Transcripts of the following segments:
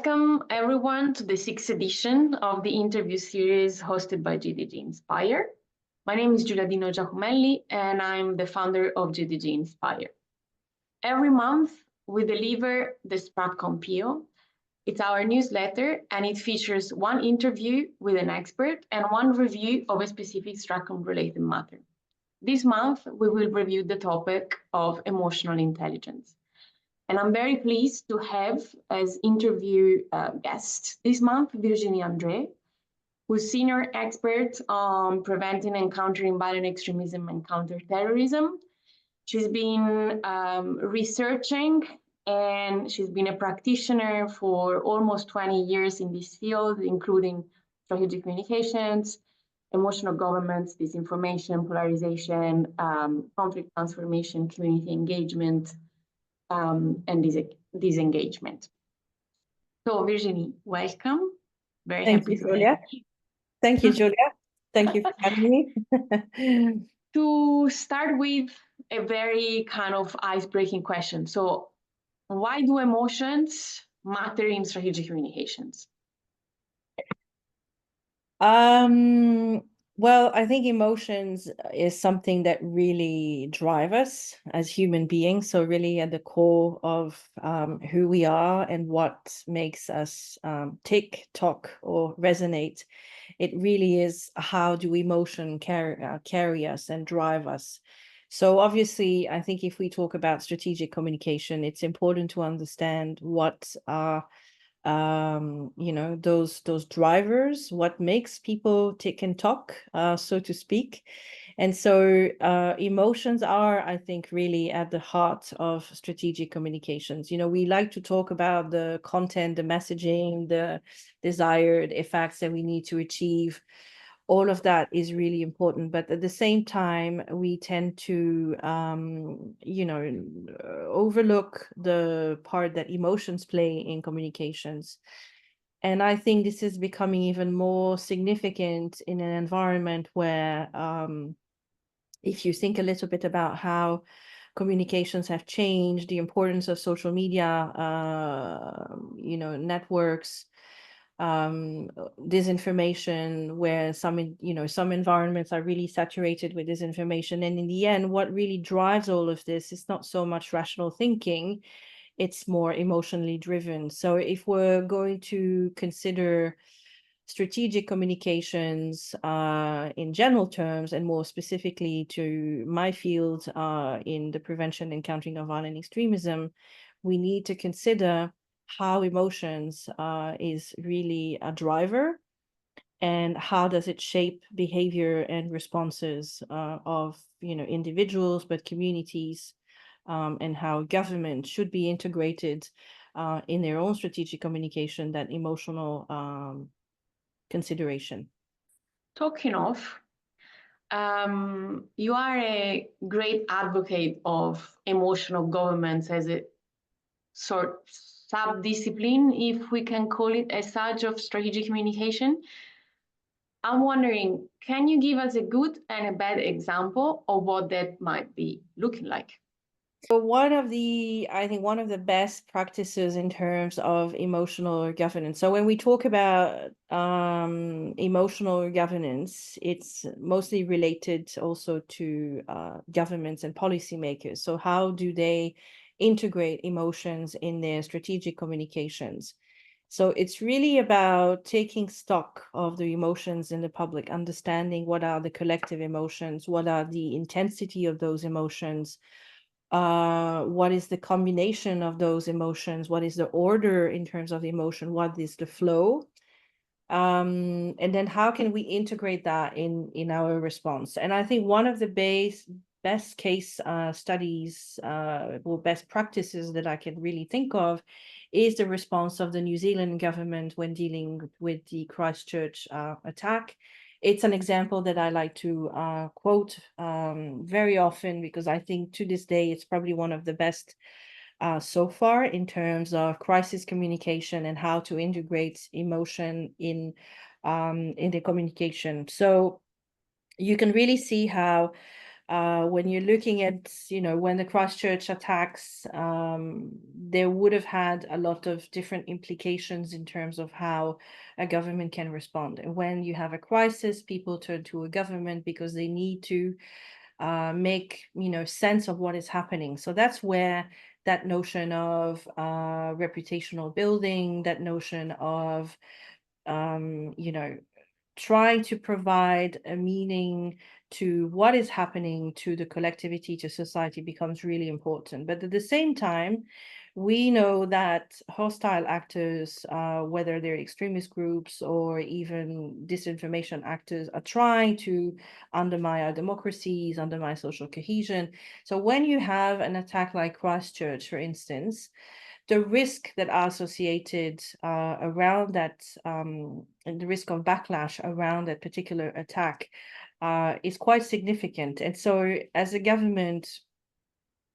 Welcome everyone to the sixth edition of the interview series hosted by GDG Inspire. My name is Giuliano Giacomelli and I'm the founder of GDG Inspire. Every month we deliver the SpratCom PO. It's our newsletter and it features one interview with an expert and one review of a specific SpratCom related matter. This month we will review the topic of emotional intelligence. And I'm very pleased to have as interview guest this month, Virginie, who's senior expert on preventing and countering violent extremism and counterterrorism. She's been researching and she's been a practitioner for almost 20 years in this field, including strategic communications, emotional governance, disinformation, polarization, conflict transformation, community engagement, and disengagement. So Virginie, welcome. Very Thank happy you, to Julia. have you. Thank you, Julia. Thank you for having me. To start with a very kind of ice-breaking question. So why do emotions matter in strategic communications? Well, I think emotions is something that really drive us as human beings. So really at the core of who we are and what makes us tick, talk, or resonate. It really is how do emotion carry us and drive us. So obviously, I think if we talk about strategic communication, it's important to understand what are those drivers, what makes people tick and talk, so to speak. And so emotions are, I think, really at the heart of strategic communications. We like to talk about the content, the messaging, the desired effects that we need to achieve. All of that is really important, but at the same time we tend to overlook the part that emotions play in communications. And I think this is becoming even more significant in an environment where if you think a little bit about how communications have changed, the importance of social media, networks, disinformation, where some environments are really saturated with disinformation. And in the end, what really drives all of this is not so much rational thinking, it's more emotionally driven. So if we're going to consider strategic communications in general terms, and more specifically to my field in the prevention and countering of violent extremism, we need to consider how emotions is really a driver, and how does it shape behavior and responses of individuals, but communities, and how government should be integrated in their own strategic communication, that emotional consideration. Talking of, you are a great advocate of emotional governance as a sort sub-discipline, if we can call it as such, of strategic communication. I'm wondering, can you give us a good and a bad example of what that might be looking like? So I think one of the best practices in terms of emotional governance. So when we talk about emotional governance, it's mostly related also to governments and policymakers. So how do they integrate emotions in their strategic communications? So it's really about taking stock of the emotions in the public, understanding what are the collective emotions, what are the intensity of those emotions, what is the combination of those emotions, what is the order in terms of emotion, what is the flow, and then how can we integrate that in our response. And I think one of the best case studies or best practices that I can really think of is the response of the New Zealand government when dealing with the Christchurch attack. It's an example that I like to quote very often, because I think to this day it's probably one of the best so far in terms of crisis communication and how to integrate emotion in the communication. So you can really see how When you're looking at, when the Christchurch attacks, they would have had a lot of different implications in terms of how a government can respond. And when you have a crisis, people turn to a government because they need to make, sense of what is happening. So that's where that notion of reputational building, that notion of, trying to provide a meaning to what is happening to the collectivity, to society, becomes really important. But at the same time, we know that hostile actors, whether they're extremist groups or even disinformation actors, are trying to undermine our democracies, undermine social cohesion. So when you have an attack like Christchurch, for instance, the risk that are associated around that, and the risk of backlash around that particular attack is quite significant. And so as a government,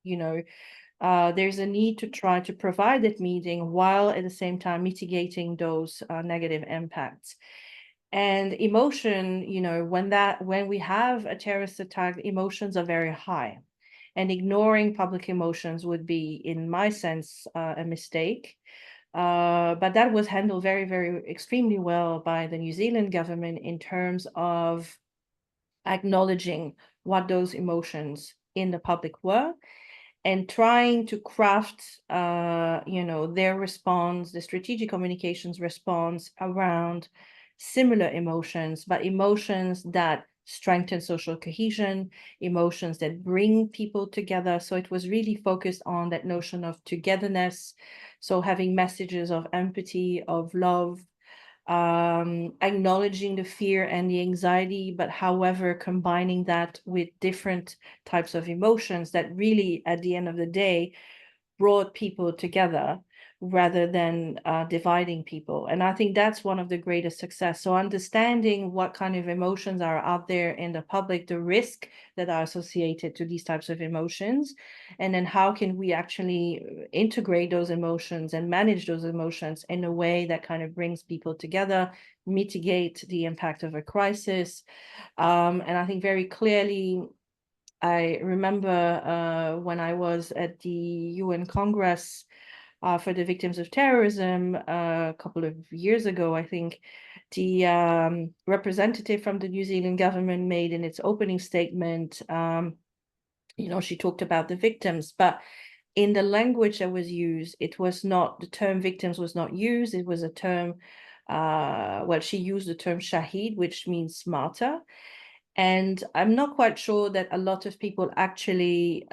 there's a need to try to provide that meeting while at the same time mitigating those negative impacts. And emotion, when we have a terrorist attack, emotions are very high. And ignoring public emotions would be, in my sense, a mistake. But that was handled very, very extremely well by the New Zealand government in terms of acknowledging what those emotions in the public were and trying to craft, their response, the strategic communications response around similar emotions, but emotions that strengthen social cohesion, emotions that bring people together. So it was really focused on that notion of togetherness. So having messages of empathy, of love, acknowledging the fear and the anxiety, but however, combining that with different types of emotions that really, at the end of the day, brought people together rather than dividing people. And I think that's one of the greatest success. So understanding what kind of emotions are out there in the public, the risk that are associated to these types of emotions, and then how can we actually integrate those emotions and manage those emotions in a way that kind of brings people together, mitigate the impact of a crisis. And I think very clearly, I remember when I was at the UN Congress for the victims of terrorism a couple of years ago, I think the representative from the New Zealand government made in its opening statement, she talked about the victims, but in the language that was used, it was not, the term victims was not used. It was a term, she used the term shaheed, which means martyr. And I'm not quite sure that a lot of people actually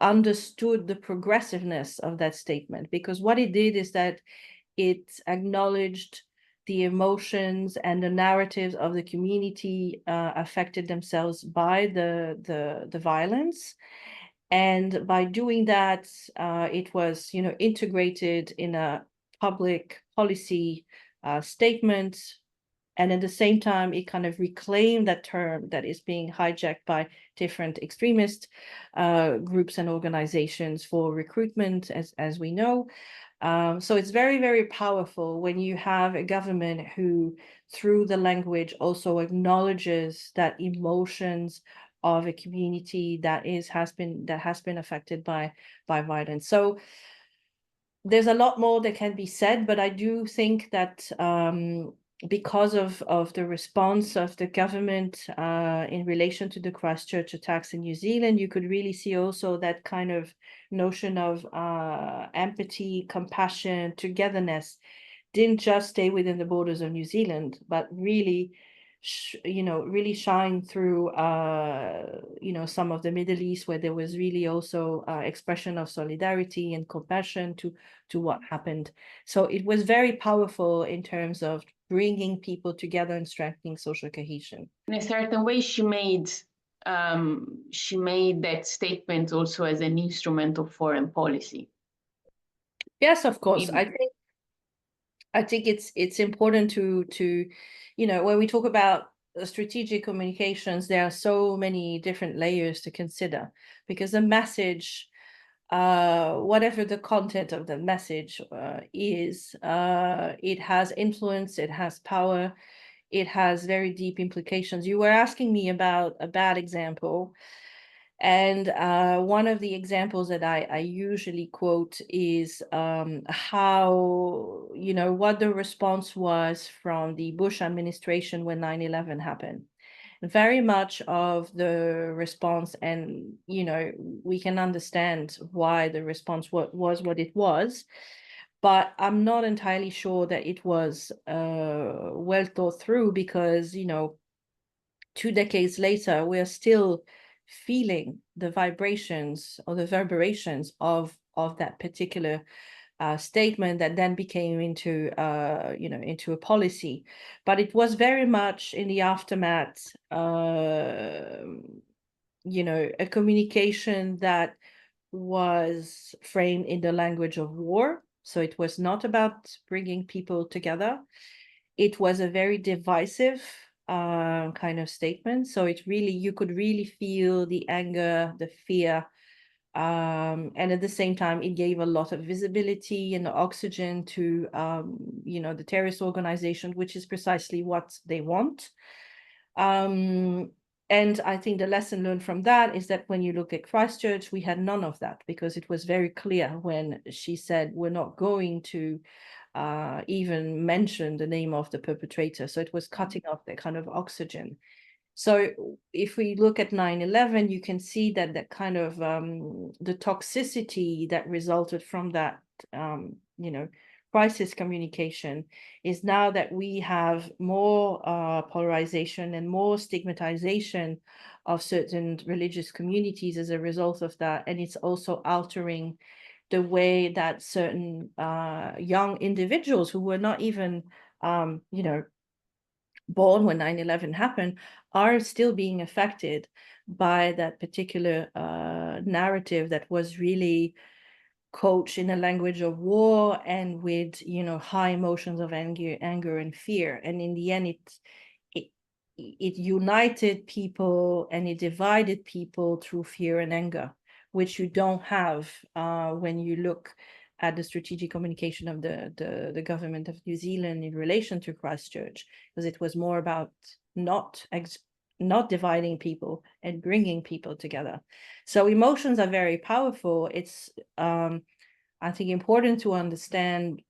understood the progressiveness of that statement, because what it did is that it acknowledged the emotions and the narratives of the community affected themselves by the violence. And by doing that, it was, integrated in a public policy statement. And at the same time, it kind of reclaimed that term that is being hijacked by different extremist groups and organizations for recruitment, as we know. So it's very, very powerful when you have a government who, through the language, also acknowledges that emotions of a community that has been affected by violence. So there's a lot more that can be said, but I do think that because of the response of the government in relation to the Christchurch attacks in New Zealand, you could really see also that kind of notion of empathy, compassion, togetherness didn't just stay within the borders of New Zealand, but really really shine through some of the Middle East, where there was really also expression of solidarity and compassion to what happened. So it was very powerful in terms of bringing people together and strengthening social cohesion. In a certain way, she made that statement also as an instrument of foreign policy. Yes, of course. I think it's important to when we talk about strategic communications, there are so many different layers to consider, because the message, whatever the content of the message is, it has influence, it has power, it has very deep implications. You were asking me about a bad example. And one of the examples that I usually quote is how, what the response was from the Bush administration when 9/11 happened. Very much of the response, and, we can understand why the response was what it was, but I'm not entirely sure that it was well thought through, because, 2 decades later, we're still feeling the vibrations or the reverberations of that particular statement that then became into into a policy. But it was very much in the aftermath, a communication that was framed in the language of war. So it was not about bringing people together. It was a very divisive kind of statement. So you could really feel the anger, the fear, and at the same time, it gave a lot of visibility and oxygen to, the terrorist organization, which is precisely what they want. And I think the lesson learned from that is that when you look at Christchurch, we had none of that, because it was very clear when she said, we're not going to even mention the name of the perpetrator. So it was cutting off that kind of oxygen. So if we look at 9/11, you can see that kind of the toxicity that resulted from that, crisis communication is now that we have more polarization and more stigmatization of certain religious communities as a result of that. And it's also altering the way that certain young individuals who were not even, born when 9/11 happened are still being affected by that particular narrative that was really coached in a language of war and with, high emotions of anger and fear. And in the end, it united people and it divided people through fear and anger, which you don't have when you look at the strategic communication of the government of New Zealand in relation to Christchurch, because it was more about not dividing people and bringing people together. So emotions are very powerful. It's I think important to understand,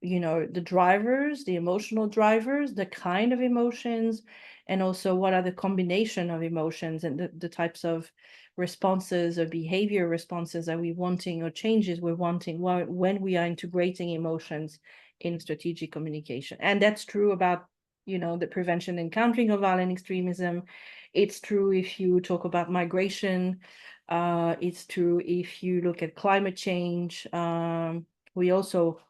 the drivers, the emotional drivers, the kind of emotions, and also what are the combination of emotions and the types of responses or behavior responses are we wanting, or changes we're wanting when we are integrating emotions in strategic communication. And that's true about, the prevention and countering of violent extremism. It's true if you talk about migration. It's true if you look at climate change. We also,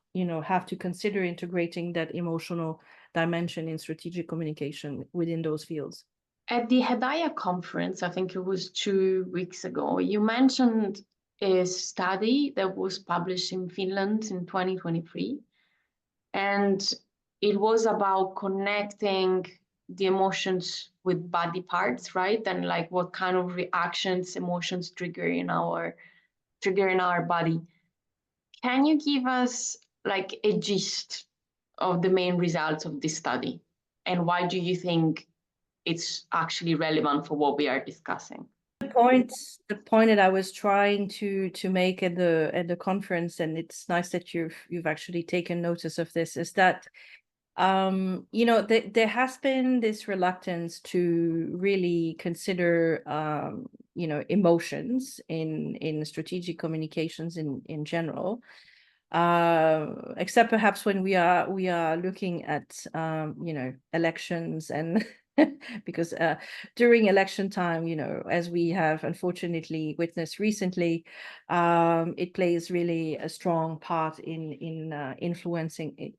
have to consider integrating that emotional dimension in strategic communication within those fields. At the Hedaya conference, I think it was 2 weeks ago, you mentioned a study that was published in Finland in 2023. And it was about connecting the emotions with body parts, right? And like what kind of reactions, emotions trigger in our body. Can you give us like a gist of the main results of this study? And why do you think it's actually relevant for what we are discussing? The point that I was trying to make at the conference, and it's nice that you've actually taken notice of this, is that there has been this reluctance to really consider emotions in strategic communications in general, except perhaps when we are looking at elections, and because during election time, as we have unfortunately witnessed recently, it plays really a strong part in influencing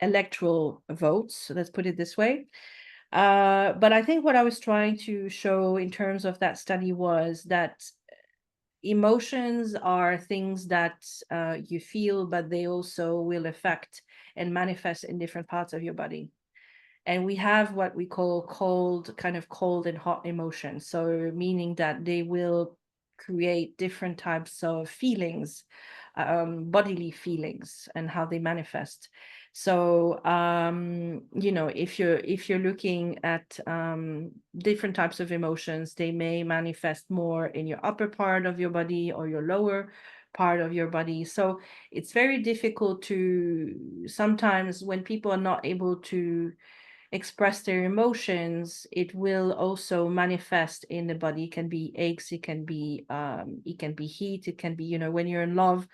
electoral votes. So let's put it this way. But I think what I was trying to show in terms of that study was that emotions are things that you feel, but they also will affect and manifest in different parts of your body. And we have what we call cold and hot emotions. So meaning that they will create different types of feelings, bodily feelings, and how they manifest. So, you know, if you're looking at different types of emotions, they may manifest more in your upper part of your body or your lower part of your body. So it's very difficult to sometimes when people are not able to express their emotions, it will also manifest in the body. It can be aches, it can be heat, it can be, you know, when you're in love,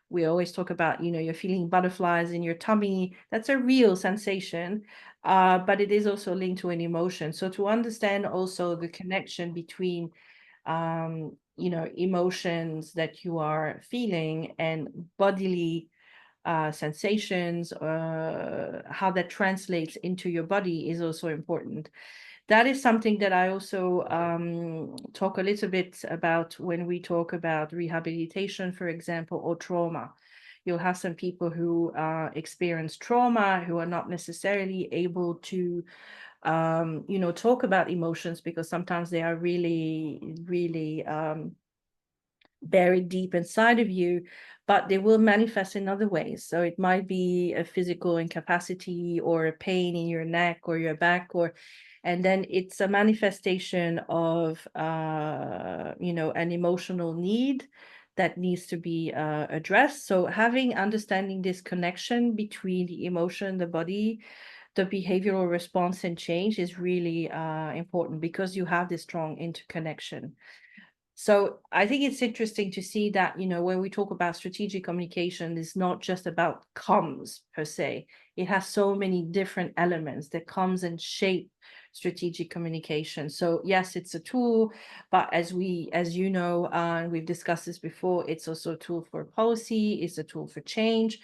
we always talk about, you know, you're feeling butterflies in your tummy. That's a real sensation, but it is also linked to an emotion. So to understand also the connection between you know, emotions that you are feeling and bodily sensations, how that translates into your body is also important. That is something that I also talk a little bit about when we talk about rehabilitation, for example, or trauma. You'll have some people who experience trauma who are not necessarily able to you know, talk about emotions because sometimes they are really buried deep inside of you, but they will manifest in other ways. So it might be a physical incapacity or a pain in your neck or your back, and then it's a manifestation of you know, an emotional need that needs to be addressed. So understanding this connection between the emotion, the body, the behavioral response and change is really important because you have this strong interconnection. So I think it's interesting to see that, you know, when we talk about strategic communication, it's not just about comms per se. It has so many different elements that comes and shape strategic communication. So yes, it's a tool, but as you know, and we've discussed this before, it's also a tool for policy, it's a tool for change.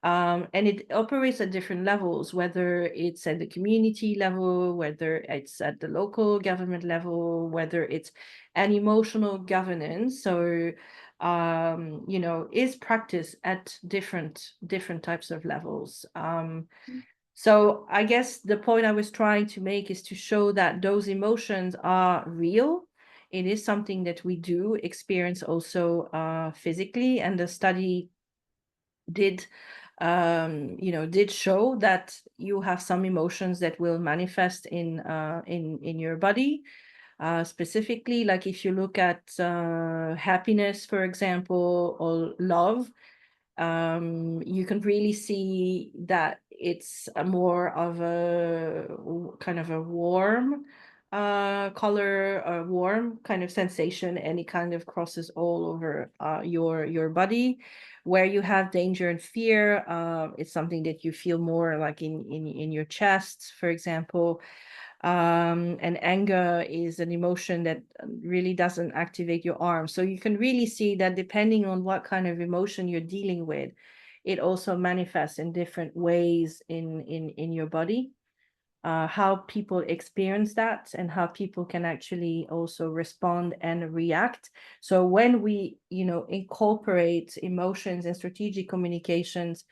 And it operates at different levels, whether it's at the community level, whether it's at the local government level, whether it's an emotional governance. So, you know, is practiced at different types of levels. So I guess the point I was trying to make is to show that those emotions are real. It is something that we do experience also physically, and the study did you know, did show that you have some emotions that will manifest in your body, specifically, like if you look at happiness, for example, or love, you can really see that it's a more of a kind of a warm color, a warm kind of sensation, and it kind of crosses all over your body. Where you have danger and fear, it's something that you feel more like in your chest, for example. And anger is an emotion that really doesn't activate your arm. So you can really see that depending on what kind of emotion you're dealing with, it also manifests in different ways in your body. How people experience that and how people can actually also respond and react. So when we, you know, incorporate emotions and strategic communications,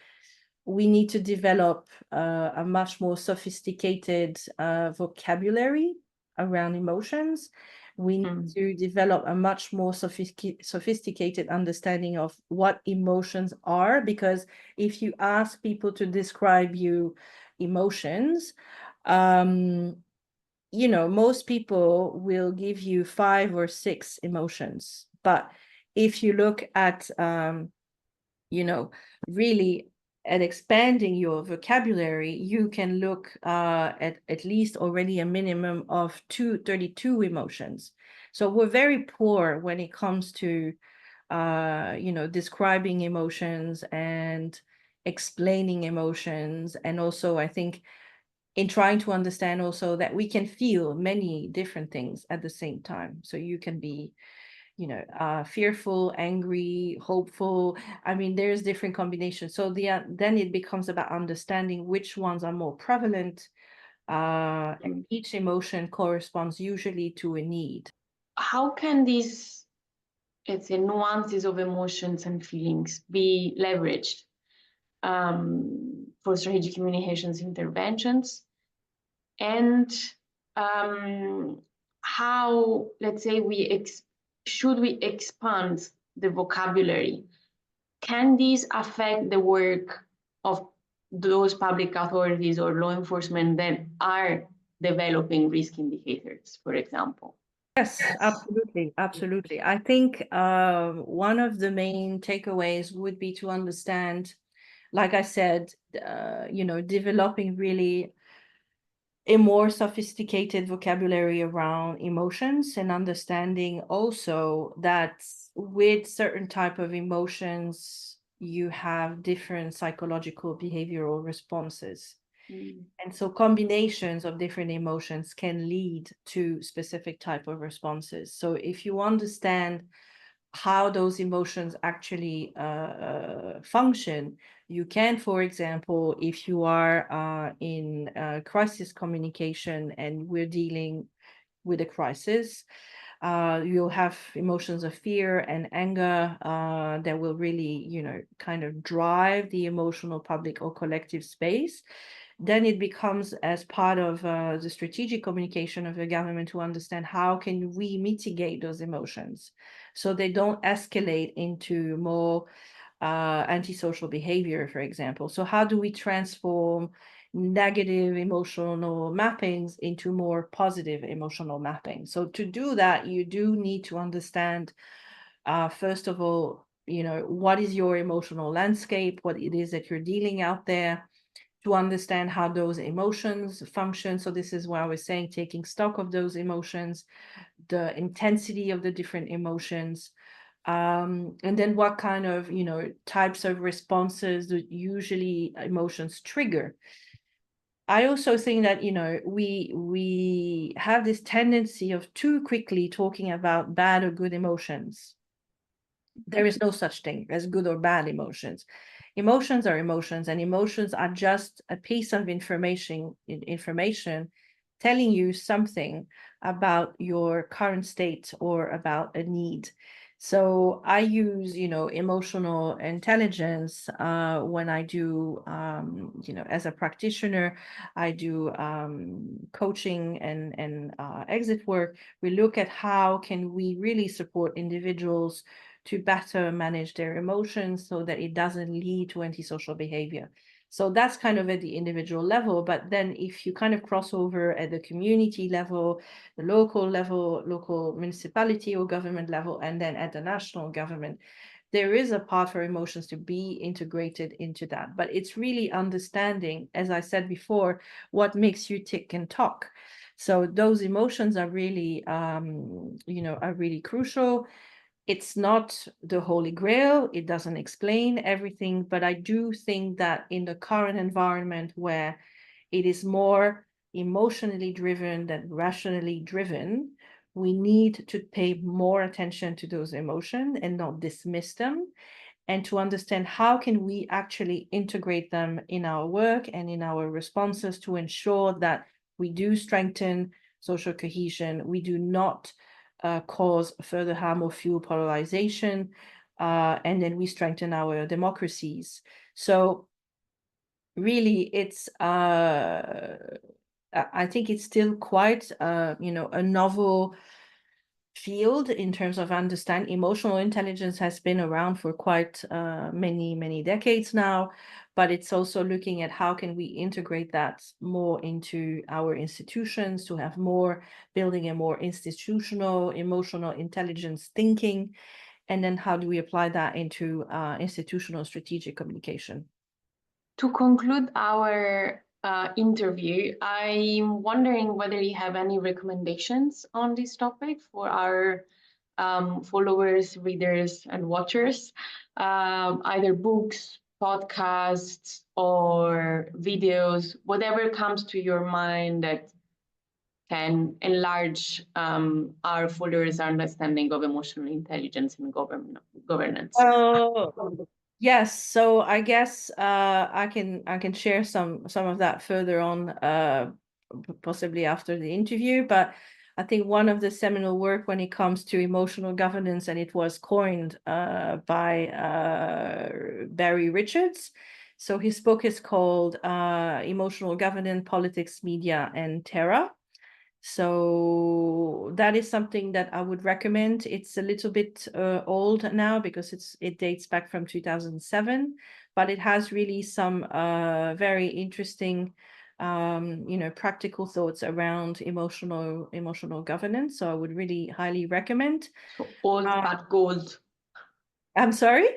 we need to develop a much more sophisticated vocabulary around emotions. We need to develop a much more sophisticated understanding of what emotions are, because if you ask people to describe you emotions, you know, most people will give you 5 or 6 emotions. But if you look at, you know, really at expanding your vocabulary, you can look at least already a minimum of 32 emotions. So we're very poor when it comes to, you know, describing emotions and explaining emotions. And also, I think in trying to understand also that we can feel many different things at the same time. So you can be, you know, fearful, angry, hopeful. I mean, there's different combinations. So then it becomes about understanding which ones are more prevalent. And each emotion corresponds usually to a need. How can these, let's say, nuances of emotions and feelings be leveraged for strategic communications interventions? And how, let's say, should we expand the vocabulary? Can these affect the work of those public authorities or law enforcement that are developing risk indicators, for example? Yes, absolutely, absolutely. I think one of the main takeaways would be to understand, like I said, developing really a more sophisticated vocabulary around emotions, and understanding also that with certain type of emotions, you have different psychological behavioral responses. And so combinations of different emotions can lead to specific type of responses. So if you understand how those emotions actually function, you can, for example, if you are in crisis communication and we're dealing with a crisis, you'll have emotions of fear and anger that will really, kind of drive the emotional public or collective space. Then it becomes as part of the strategic communication of the government to understand how can we mitigate those emotions so they don't escalate into more antisocial behavior, for example. So how do we transform negative emotional mappings into more positive emotional mapping? So to do that, you do need to understand, first of all, what is your emotional landscape, what it is that you're dealing out there, to understand how those emotions function. So this is why I was saying taking stock of those emotions, the intensity of the different emotions, and then what kind of types of responses that usually emotions trigger. I also think that we have this tendency of too quickly talking about bad or good emotions. There is no such thing as good or bad emotions. Emotions are emotions, and emotions are just a piece of information telling you something about your current state or about a need. So I use, emotional intelligence when I do, as a practitioner, I do coaching and exit work. We look at how can we really support individuals to better manage their emotions so that it doesn't lead to antisocial behavior. So that's kind of at the individual level. But then if you kind of cross over at the community level, the local level, local municipality or government level, and then at the national government, there is a part for emotions to be integrated into that. But it's really understanding, as I said before, what makes you tick and talk. So those emotions are really, are really crucial. It's not the holy grail. It doesn't explain everything, but I do think that in the current environment where it is more emotionally driven than rationally driven, we need to pay more attention to those emotions and not dismiss them, and to understand how can we actually integrate them in our work and in our responses to ensure that we do strengthen social cohesion, we do not cause further harm or fuel polarization, and then we strengthen our democracies. So really, it's I think it's still quite a novel field in terms of understand. Emotional intelligence has been around for quite many decades now, but it's also looking at how can we integrate that more into our institutions to have more, building a more institutional emotional intelligence thinking, and then how do we apply that into institutional strategic communication. To conclude our interview, I'm wondering whether you have any recommendations on this topic for our followers, readers, and watchers, either books, podcasts, or videos, whatever comes to your mind that can enlarge our followers' understanding of emotional intelligence and governance. Yes, so I guess I can share some of that further on, possibly after the interview. But I think one of the seminal work when it comes to emotional governance, and it was coined by Barry Richards. So his book is called Emotional Governance, Politics, Media, and Terror. So that is something that I would recommend. It's a little bit old now because it dates back from 2007, but it has really some very interesting practical thoughts around emotional governance. So I would really highly recommend. So old but gold. I'm sorry?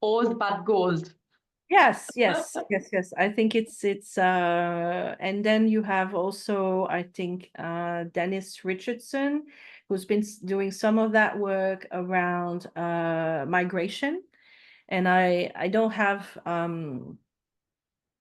Old but gold. Yes. I think it's and then you have also, I think, Dennis Richardson, who's been doing some of that work around migration. And I don't have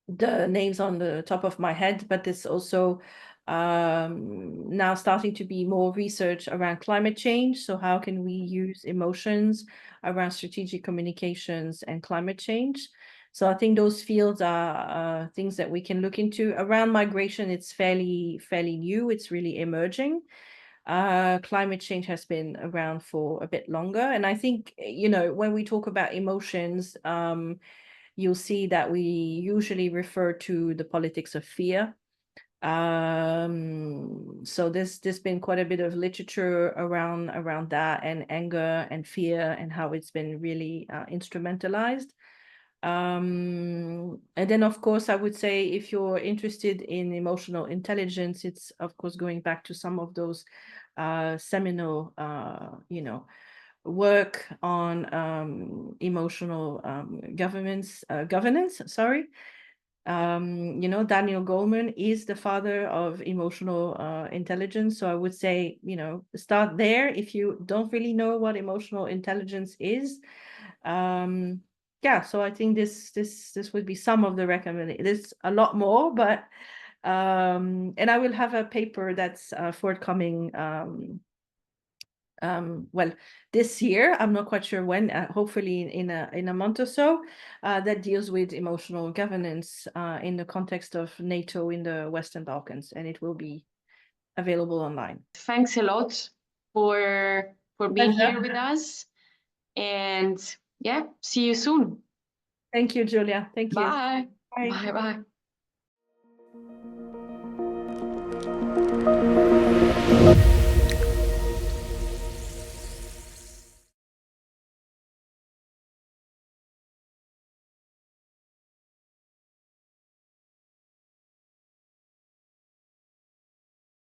the names on the top of my head, but there's also now starting to be more research around climate change. So how can we use emotions around strategic communications and climate change? So I think those fields are things that we can look into. Around migration, it's fairly new. It's really emerging. Climate change has been around for a bit longer. And I think, when we talk about emotions, you'll see that we usually refer to the politics of fear. So there's been quite a bit of literature around that, and anger and fear, and how it's been really instrumentalized. And then, of course, I would say, if you're interested in emotional intelligence, it's of course going back to some of those seminal work on emotional governance. Sorry. Daniel Goleman is the father of emotional intelligence. So I would say, start there if you don't really know what emotional intelligence is. Yeah, so I think this would be some of the recommendations. There's a lot more, but and I will have a paper that's forthcoming well, this year. I'm not quite sure when, hopefully in a month or so, that deals with emotional governance in the context of NATO in the Western Balkans, and it will be available online. Thanks a lot for being here with us, and yeah, see you soon. Thank you, Julia. Thank you. Bye. Bye. Bye.